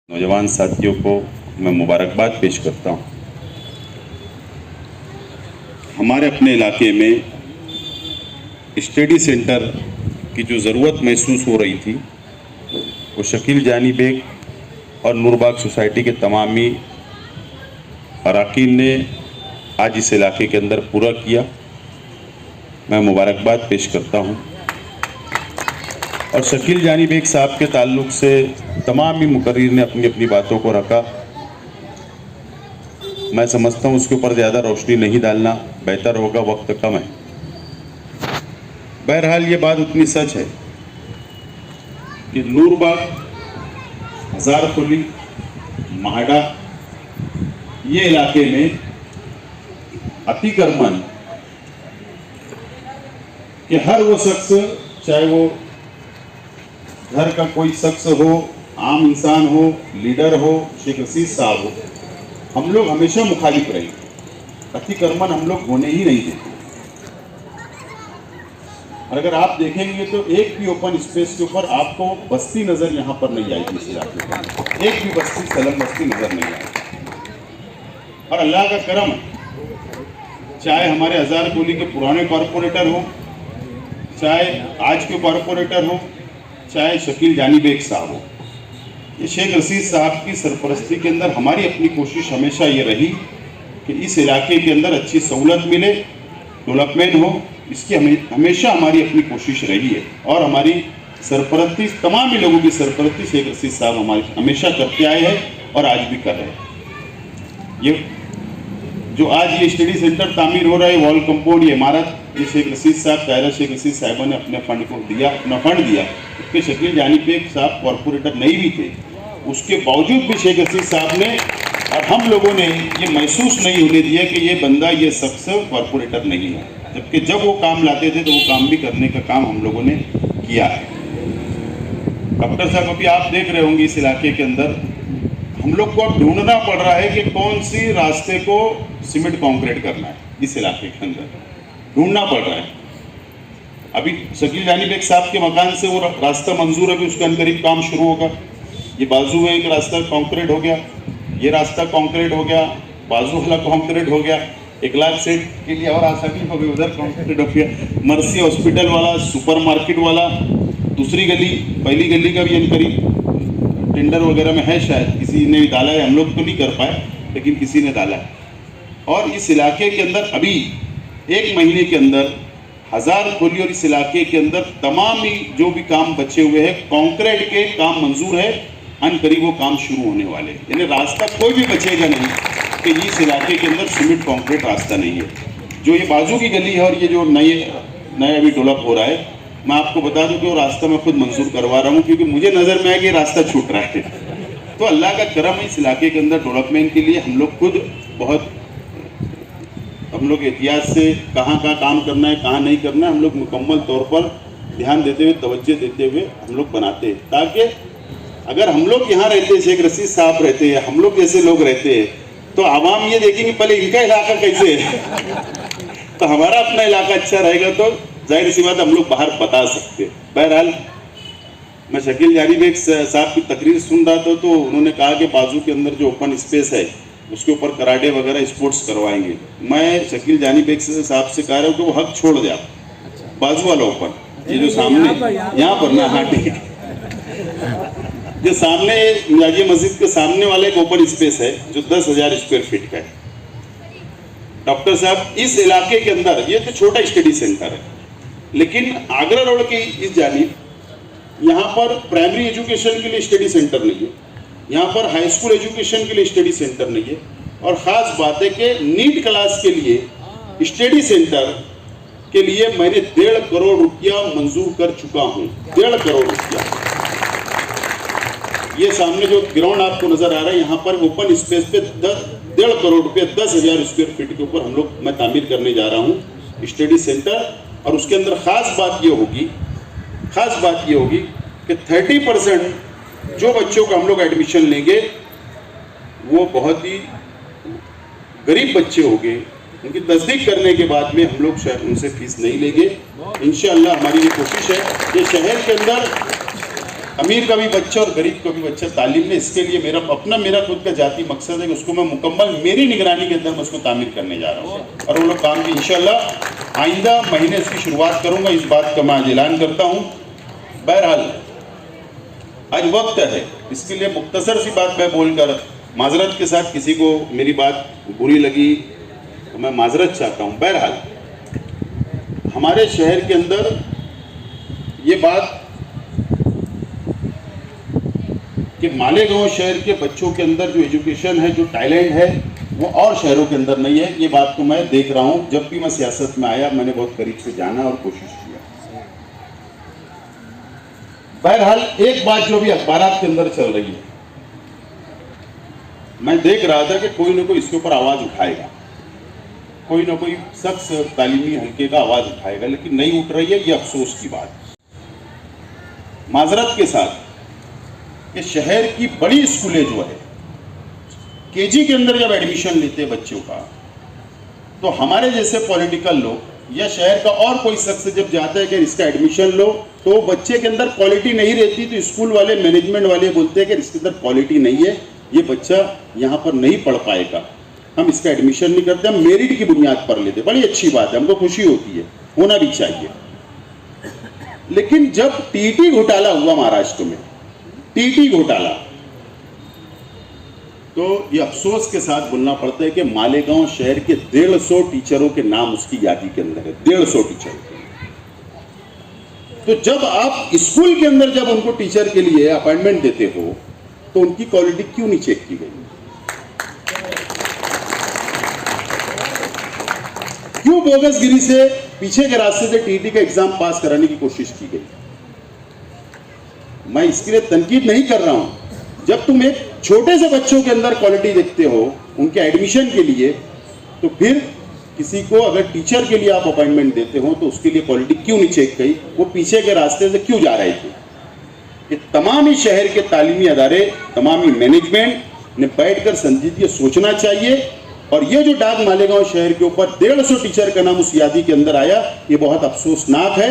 नौजवान साथियों को मैं मुबारकबाद पेश करता हूं। हमारे अपने इलाके में स्टडी सेंटर की जो ज़रूरत महसूस हो रही थी वो शकील जानी बेग और नूरबाग सोसाइटी के तमामी अरकान ने आज इस इलाके के अंदर पूरा किया। मैं मुबारकबाद पेश करता हूं। और शकील जानी बेग साहब के ताल्लुक से तमाम ही मुकर्रिर ने अपनी अपनी बातों को रखा। मैं समझता हूँ उसके ऊपर ज़्यादा रोशनी नहीं डालना बेहतर होगा, वक्त कम है। बहरहाल ये बात उतनी सच है कि नूरबाग, हजारकुली, महाड़ा ये इलाके में अतिक्रमण कि हर वो शख्स, चाहे वो घर का कोई शख्स हो, आम इंसान हो, लीडर हो, शेख रशीद साहब हो, हम लोग हमेशा मुखालिफ रहे। अतिक्रमण हम लोग होने ही नहीं देते। और अगर आप देखेंगे तो एक भी ओपन स्पेस के ऊपर आपको बस्ती नजर यहाँ पर नहीं आएगी। इस इलाके में एक भी बस्ती, सलम बस्ती नजर नहीं आएगी। और अल्लाह का करम, चाहे हमारे हजारकुली के पुराने कॉरपोरेटर हो, चाहे आज के कॉरपोरेटर हो, चाहे शकील जानी बेग साहब हो, ये शेख रशीद साहब की सरपरस्ती के अंदर हमारी अपनी कोशिश हमेशा ये रही कि इस इलाके के अंदर अच्छी सहूलत मिले, डेवलपमेंट हो। इसकी हमेशा हमारी अपनी कोशिश रही है। और हमारी सरपरस्ती, तमाम ही लोगों की सरपरस्ती शेख रशीद साहब हमारी हमेशा करते आए हैं और आज भी कर रहे हैं। ये जो आज ये स्टडी सेंटर तामीर हो रहा है, वॉल कंपाउंड, ये इमारत, ये शेख रशीद साहब, कायरा शेख रशीद साहिबा ने अपने फंड को दिया, अपना फंड दिया। उसके शकील जानी बेग साहब कॉरपोरेटर नहीं भी थे, उसके बावजूद भी शेख रशीद साहब ने और हम लोगों ने ये महसूस नहीं होने दिया कि ये बंदा, ये शख्स कॉरपोरेटर नहीं है। जबकि जब वो काम लाते थे तो वो काम भी करने का काम हम लोगों ने किया है। डॉक्टर साहब, अभी आप देख रहे होंगे इस इलाके के अंदर हम लोग को अब ढूंढना पड़ रहा है कि कौन सी रास्ते को सीमेंट कंक्रीट करना है। इस इलाके के अंदर ढूंढना पड़ रहा है। अभी शकील जानी बेग साहब के मकान से वो रास्ता मंजूर है, अभी उसका करीब काम शुरू होगा। ये बाजू में एक रास्ता कंक्रीट हो गया, ये रास्ता कंक्रीट हो गया, बाजू वाला कंक्रीट हो गया, 1 लाख सेट के लिए और आसानी हो गई, उधर कंक्रीट हो गया। मर्सी हॉस्पिटल वाला, सुपरमार्केट वाला, दूसरी गली, पहली गली का भी करीब टेंडर वगैरह में है, शायद किसी ने डाला है, हम लोग तो नहीं कर पाए लेकिन किसी ने डाला है। और इस इलाके के अंदर अभी 1 महीने के अंदर हजारकुली और इस इलाके के अंदर तमाम ही जो भी काम बचे हुए हैं, कंक्रीट के काम मंजूर है, करीब वो काम शुरू होने वाले हैं। यानी रास्ता कोई भी बचेगा नहीं कि इस इलाके के अंदर सीमेंट कंक्रीट रास्ता नहीं है। जो ये बाजू की गली है और ये जो नए अभी डेवलप हो रहा है, मैं आपको बता दूं कि वो रास्ता मैं खुद मंजूर करवा रहा हूँ, क्योंकि मुझे नज़र में आया कि रास्ता छूट रहा है। तो अल्लाह का करम है, इस इलाके के अंदर डेवलपमेंट के लिए हम लोग खुद बहुत, हम लोग एहतियात से कहाँ काम करना है, कहाँ नहीं करना है, हम लोग मुकम्मल तौर पर ध्यान देते हुए, तवज्जो देते हुए हम लोग बनाते हैं। ताकि अगर हम लोग यहाँ रहते, शेख रशीद साहब रहते हैं, हम लोग जैसे लोग रहते हैं, तो आवाम ये देखेंगे पहले इनका इलाका कैसे है तो हमारा अपना इलाका अच्छा रहेगा तो जाहिर सी बात हम लोग बाहर बता सकते हैं। बहरहाल मैं शकील जानी बेग साहब की तकरीर सुन रहा था तो उन्होंने कहा कि बाजू के अंदर जो ओपन स्पेस है उसके ऊपर कराटे वगैरह स्पोर्ट्स करवाएंगे। मैं शकील जानी बेग साहब से कह रहा हूँ कि वो हक छोड़ दे आप, बाजू वाला ओपन, ये जो सामने यहाँ पर ना, हाँ ठीक है, जो सामने मियाजी मस्जिद के सामने वाला एक ओपन स्पेस है जो 10,000 स्क्वायर फीट का है। डॉक्टर साहब, इस इलाके के अंदर ये तो छोटा स्टडी सेंटर है, लेकिन आगरा रोड की इस जानिब यहाँ पर प्राइमरी एजुकेशन के लिए स्टडी सेंटर नहीं है, यहाँ पर हाई स्कूल एजुकेशन के लिए स्टडी सेंटर नहीं है। और ख़ास बात है कि नीट क्लास के लिए स्टडी सेंटर के लिए मैंने 1.5 करोड़ रुपया मंजूर कर चुका हूँ। 1.5 करोड़ रुपया। ये सामने जो ग्राउंड आपको नजर आ रहा है, यहाँ पर ओपन स्पेस पे 1.5 करोड़ रुपये, 10,000 स्क्वायर फीट के ऊपर हम लोग, मैं तामीर करने जा रहा हूँ स्टडी सेंटर। और उसके अंदर खास बात ये होगी कि 30% जो बच्चों का हम लोग एडमिशन लेंगे वो बहुत ही गरीब बच्चे होंगे, उनकी तस्दीक करने के बाद में हम लोग शायद उनसे फीस नहीं लेंगे। इंशाअल्लाह हमारी ये कोशिश है कि शहर के अंदर अमीर का भी बच्चा और गरीब का भी बच्चा तालीम में, इसके लिए मेरा खुद का जाती मकसद है कि उसको मैं मुकम्मल मेरी निगरानी के अंदर मैं उसको तामीर करने जा रहा हूँ और वो लोग काम भी इंशाल्लाह आइंदा महीने इसकी शुरुआत करूँगा। इस बात का मैं आज ऐलान करता हूँ। बहरहाल आज वक्त है, इसके लिए मुख्तसर सी बात मैं बोलकर माजरत के साथ, किसी को मेरी बात बुरी लगी तो मैं माजरत चाहता हूँ। बहरहाल हमारे शहर के अंदर ये बात कि मालेगांव शहर के बच्चों के अंदर जो एजुकेशन है, जो टैलेंट है, वो और शहरों के अंदर नहीं है। ये बात को मैं देख रहा हूँ। जब भी मैं सियासत में आया मैंने बहुत करीब से जाना और कोशिश किया। बहरहाल एक बात जो भी अखबारात के अंदर चल रही है, मैं देख रहा था कि कोई ना कोई इसके ऊपर आवाज उठाएगा, कोई ना कोई शख्स तालीमी हल्के का आवाज उठाएगा, लेकिन नहीं उठ रही है। ये अफसोस की बात। माजरत के साथ कि शहर की बड़ी स्कूलें जो है, केजी के अंदर जब एडमिशन लेते हैं बच्चों का, तो हमारे जैसे पॉलिटिकल लोग या शहर का और कोई शख्स जब जाता है कि इसका एडमिशन लो, तो बच्चे के अंदर क्वालिटी नहीं रहती, तो स्कूल वाले, मैनेजमेंट वाले बोलते हैं कि इसके अंदर क्वालिटी नहीं है, ये बच्चा यहाँ पर नहीं पढ़ पाएगा, हम इसका एडमिशन नहीं करते, हम मेरिट की बुनियाद पर लेते। बड़ी अच्छी बात है, हमको खुशी होती है, होना भी चाहिए। लेकिन जब टीटी घोटाला हुआ महाराष्ट्र में, टीटी घोटाला, तो ये अफसोस के साथ बोलना पड़ता है कि मालेगांव शहर के 150 टीचरों के नाम उसकी यादी के अंदर है। 150 टीचर। तो जब आप स्कूल के अंदर जब उनको टीचर के लिए अपॉइंटमेंट देते हो, तो उनकी क्वालिटी क्यों नहीं चेक की गई? क्यों बोगसगिरी से, पीछे के रास्ते से टीटी का एग्जाम पास कराने की कोशिश की गई? मैं इसके लिए तनकीद नहीं कर रहा हूं। जब तुम एक छोटे से बच्चों के अंदर क्वालिटी देखते हो उनके एडमिशन के लिए, तो फिर किसी को अगर टीचर के लिए आप अपॉइंटमेंट देते हो तो उसके लिए क्वालिटी क्यों नहीं चेक गई? वो पीछे के रास्ते से क्यों जा रहे थे? ये तमाम ही शहर के तालीमी अदारे, तमाम ही मैनेजमेंट ने बैठकर संजीदगी सोचना चाहिए। और ये जो डाक मालेगांव शहर के ऊपर 150 टीचर का नाम उस यादी के अंदर आया, ये बहुत अफसोसनाक है।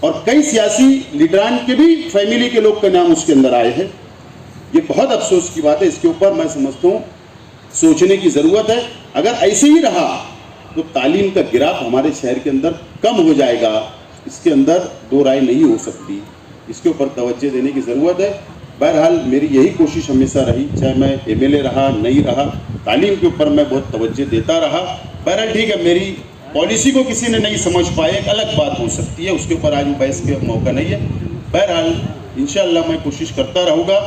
और कई सियासी लीडरान के भी फैमिली के लोग का नाम उसके अंदर आए हैं। ये बहुत अफसोस की बात है। इसके ऊपर मैं समझता हूँ सोचने की ज़रूरत है। अगर ऐसे ही रहा तो तालीम का गिराफ हमारे शहर के अंदर कम हो जाएगा, इसके अंदर दो राय नहीं हो सकती। इसके ऊपर तवज्जो देने की ज़रूरत है। बहरहाल मेरी यही कोशिश हमेशा रही, चाहे मैं एमएलए रहा नहीं रहा, तालीम के ऊपर मैं बहुत तवज्जो देता रहा। बहरहाल ठीक है, मेरी पॉलिसी को किसी ने नहीं समझ पाए, एक अलग बात हो सकती है, उसके ऊपर आज बहस के मौका नहीं है। बहरहाल इंशाअल्लाह मैं कोशिश करता रहूँगा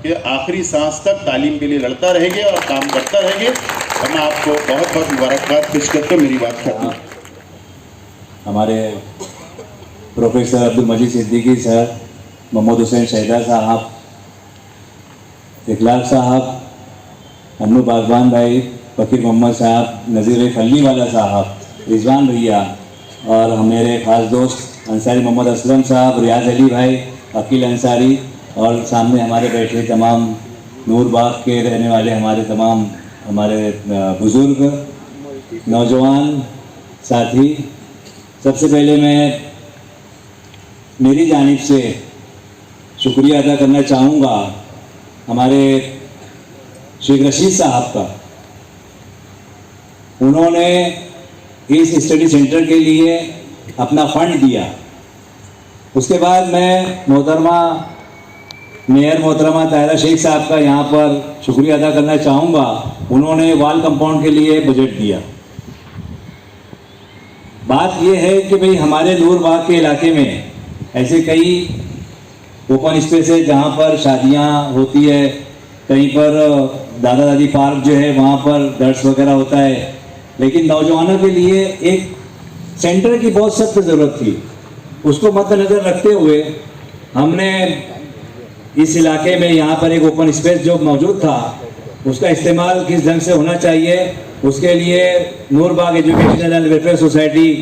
कि आखिरी सांस तक तालीम के लिए लड़ता रहेंगे और काम करता रहेंगे। और मैं आपको बहुत बहुत मुबारकबाद पेश करके मेरी बात खत्म। हमारे प्रोफेसर अब्दुल मजीद सिद्दीकी सर, मोहम्मद हुसैन शहीदा साहब, इखलाक साहब, अन्नू बागवान भाई, फ़कीर मोहम्मद साहब, नज़ीर खल्ली वाला साहब, रिजवान भैया और मेरे ख़ास दोस्त अंसारी मोहम्मद असलम साहब, रियाज अली भाई, अकील अंसारी और सामने हमारे बैठे तमाम नूरबाग के रहने वाले हमारे बुज़ुर्ग, नौजवान साथी, सबसे पहले मैं मेरी जानिब से शुक्रिया अदा करना चाहूँगा हमारे शेख रशीद साहब का। उन्होंने इस स्टडी सेंटर के लिए अपना फ़ंड दिया। उसके बाद मैं मोहतरमा मेयर मोहतरमा ताहिरा शेख साहब का यहाँ पर शुक्रिया अदा करना चाहूँगा। उन्होंने वॉल कंपाउंड के लिए बजट दिया। बात यह है कि भाई हमारे नूरबाग के इलाके में ऐसे कई ओपन स्पेस है जहाँ पर शादियाँ होती है, कहीं पर दादा दादी पार्क जो है वहाँ पर दर्स वगैरह होता है, लेकिन नौजवानों के लिए एक सेंटर की बहुत सख्त ज़रूरत थी। उसको मद्देनज़र रखते हुए हमने इस इलाके में यहाँ पर एक ओपन स्पेस जो मौजूद था उसका इस्तेमाल किस ढंग से होना चाहिए, उसके लिए Noorbagh educational and welfare society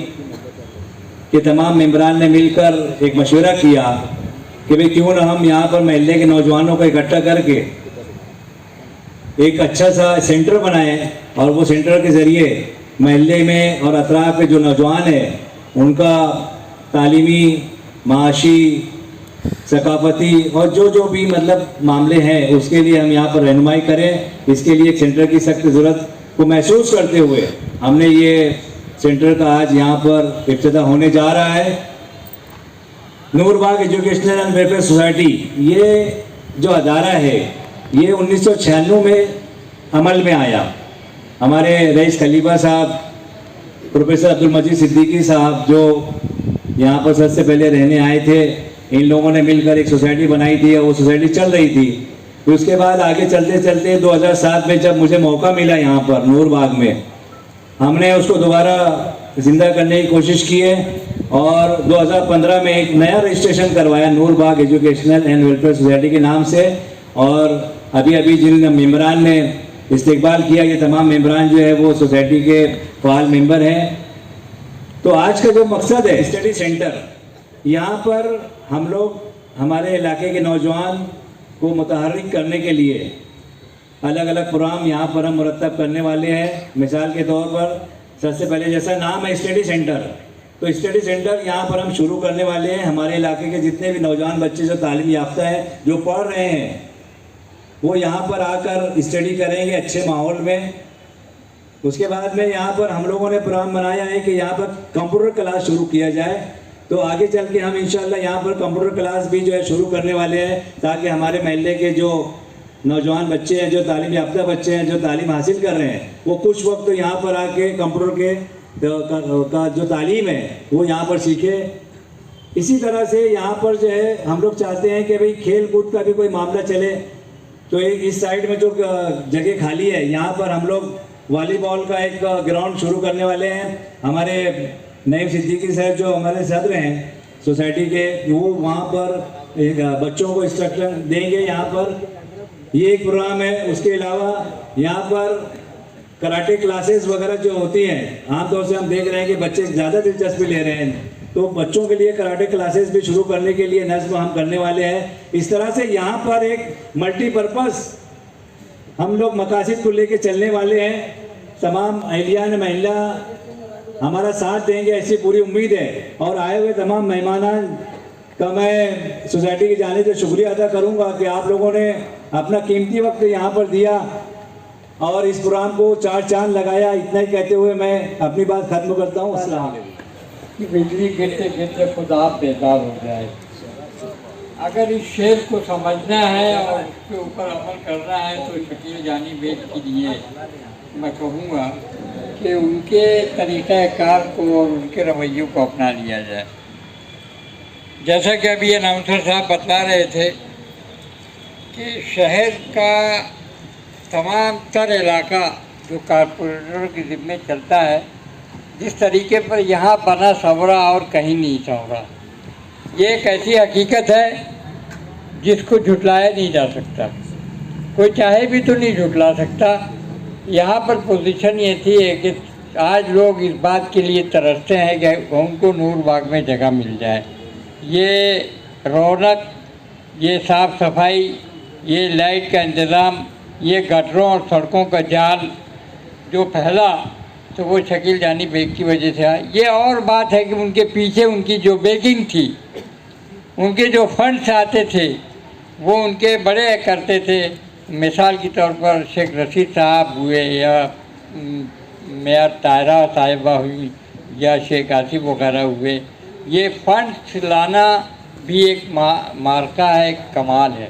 के तमाम मेंबरान ने मिलकर एक मशवरा किया कि भाई क्यों ना हम यहाँ पर महल्ले के नौजवानों को इकट्ठा करके एक अच्छा सा सेंटर बनाएं और वो सेंटर के ज़रिए महल्ले में और अतराफ के जो नौजवान हैं उनका तालीमी, माशी सकाफती और जो भी मतलब मामले हैं उसके लिए हम यहाँ पर रहनुमाई करें। इसके लिए एक सेंटर की सख्त ज़रूरत को महसूस करते हुए हमने ये सेंटर का आज यहाँ पर इफ्तिताह होने जा रहा है। Noorbagh educational and welfare society, ये जो अदारा है ये 1996 में अमल में आया। हमारे रईस खलीफा साहब, प्रोफेसर अब्दुल मजीद सिद्दीकी साहब जो यहाँ पर सबसे पहले रहने आए थे, इन लोगों ने मिलकर एक सोसाइटी बनाई थी और वो सोसाइटी चल रही थी। फिर उसके बाद आगे चलते चलते 2007 में जब मुझे मौका मिला यहाँ पर नूरबाग में, हमने उसको दोबारा जिंदा करने की कोशिश की है और 2015 में एक नया रजिस्ट्रेशन करवाया Noorbagh educational and welfare society के नाम से। और अभी जिन मेम्बरान ने इस्तेकबाल किया, ये तमाम मेम्बरान जो है वो सोसाइटी के फ़ाल मेंबर हैं। तो आज का जो मकसद है स्टडी सेंटर, यहाँ पर हम लोग हमारे इलाके के नौजवान को मुतहर्रिक करने के लिए अलग अलग प्रोग्राम यहाँ पर हम मुरतब करने वाले हैं। मिसाल के तौर पर सबसे पहले जैसा नाम है स्टडी सेंटर, तो स्टडी सेंटर यहाँ पर हम शुरू करने वाले हैं। हमारे इलाके के जितने भी नौजवान बच्चे जो तालीम याफ्ता हैं, जो पढ़ रहे हैं, वो यहाँ पर आकर स्टडी करेंगे अच्छे माहौल में। उसके बाद में यहाँ पर हम लोगों ने प्रोग्राम बनाया है कि यहाँ पर कंप्यूटर क्लास शुरू किया जाए। तो आगे चल के हम इंशाल्लाह यहाँ पर कंप्यूटर क्लास भी जो है शुरू करने वाले हैं, ताकि हमारे महल्ले के जो नौजवान बच्चे हैं, जो तालीम याफ्ता बच्चे हैं, जो तालीम हासिल कर रहे हैं, वो कुछ वक्त तो यहाँ पर आके कंप्यूटर के का जो तालीम है वो यहाँ पर सीखे। इसी तरह से यहाँ पर जो है हम लोग चाहते हैं कि भाई खेल कूद का भी कोई मामला चले। तो इस साइड में जो जगह खाली है, यहाँ पर हम लोग वॉलीबॉल का एक ग्राउंड शुरू करने वाले हैं। हमारे नईम सिद्दीकी साहब जो हमारे सदर हैं सोसाइटी के, वो वहाँ पर एक बच्चों को इंस्ट्रक्शन देंगे। यहाँ पर ये एक प्रोग्राम है। उसके अलावा यहाँ पर कराटे क्लासेस वगैरह जो होती हैं, आमतौर से हम देख रहे हैं कि बच्चे ज़्यादा दिलचस्पी ले रहे हैं, तो बच्चों के लिए कराटे क्लासेस भी शुरू करने के लिए नस्ब हम करने वाले हैं। इस तरह से यहाँ पर एक मल्टीपर्पज़ हम लोग मकासद को लेके चलने वाले हैं। तमाम अहलियान महिला हमारा साथ देंगे, ऐसी पूरी उम्मीद है। और आए हुए तमाम मेहमानान का मैं सोसाइटी की जानिब से शुक्रिया अदा करूँगा कि आप लोगों ने अपना कीमती वक्त यहाँ पर दिया और इस प्रोग्राम को चार चांद लगाया। इतना ही कहते हुए मैं अपनी बात खत्म करता हूँ। अस्सलाम वालेकुम। कि बिजली गिरते गिरते खुद आप बेदार हो जाए। अगर इस शेर को समझना है और उसके ऊपर अमल करना है तो शकील जानी बेग के लिए मैं कहूँगा कि उनके तरीक़ाकार को और उनके रवैयों को अपना लिया जाए। जैसा कि अभी अनाउंसर साहब बता रहे थे कि शहर का तमाम तर इलाका जो कारपोरेटरों के ज़िम्मे चलता है, जिस तरीके पर यहाँ बना संवरा और कहीं नहीं संवरा, ये एक ऐसी हकीकत है जिसको झुटलाया नहीं जा सकता। कोई चाहे भी तो नहीं झुटला सकता। यहाँ पर पोजीशन ये थी है कि आज लोग इस बात के लिए तरसते हैं कि उनको नूरबाग में जगह मिल जाए। ये रौनक, ये साफ़ सफाई, ये लाइट का इंतज़ाम, ये गटरों और सड़कों का जाल जो फैला, तो वो शकील जानी बेग की वजह से आया। ये और बात है कि उनके पीछे उनकी जो बेकिंग थी, उनके जो फंड्स आते थे, वो उनके बड़े करते थे। मिसाल के तौर पर शेख रशीद साहब हुए या मेयर तायरा साहिबा हुई या शेख आसिफ वगैरह हुए। ये फंड्स लाना भी एक मार्का है, एक कमाल है।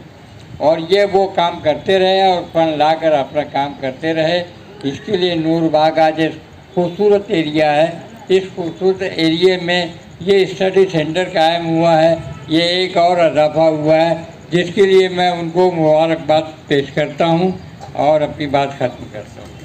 और ये वो काम करते रहे और फंड लाकर अपना काम करते रहे। इसके लिए नूरबाग आज एक खूबसूरत एरिया है। इस खूबसूरत एरिए में ये स्टडी सेंटर कायम हुआ है, ये एक और इजाफा हुआ है, जिसके लिए मैं उनको मुबारकबाद पेश करता हूँ और अपनी बात ख़त्म करता हूँ।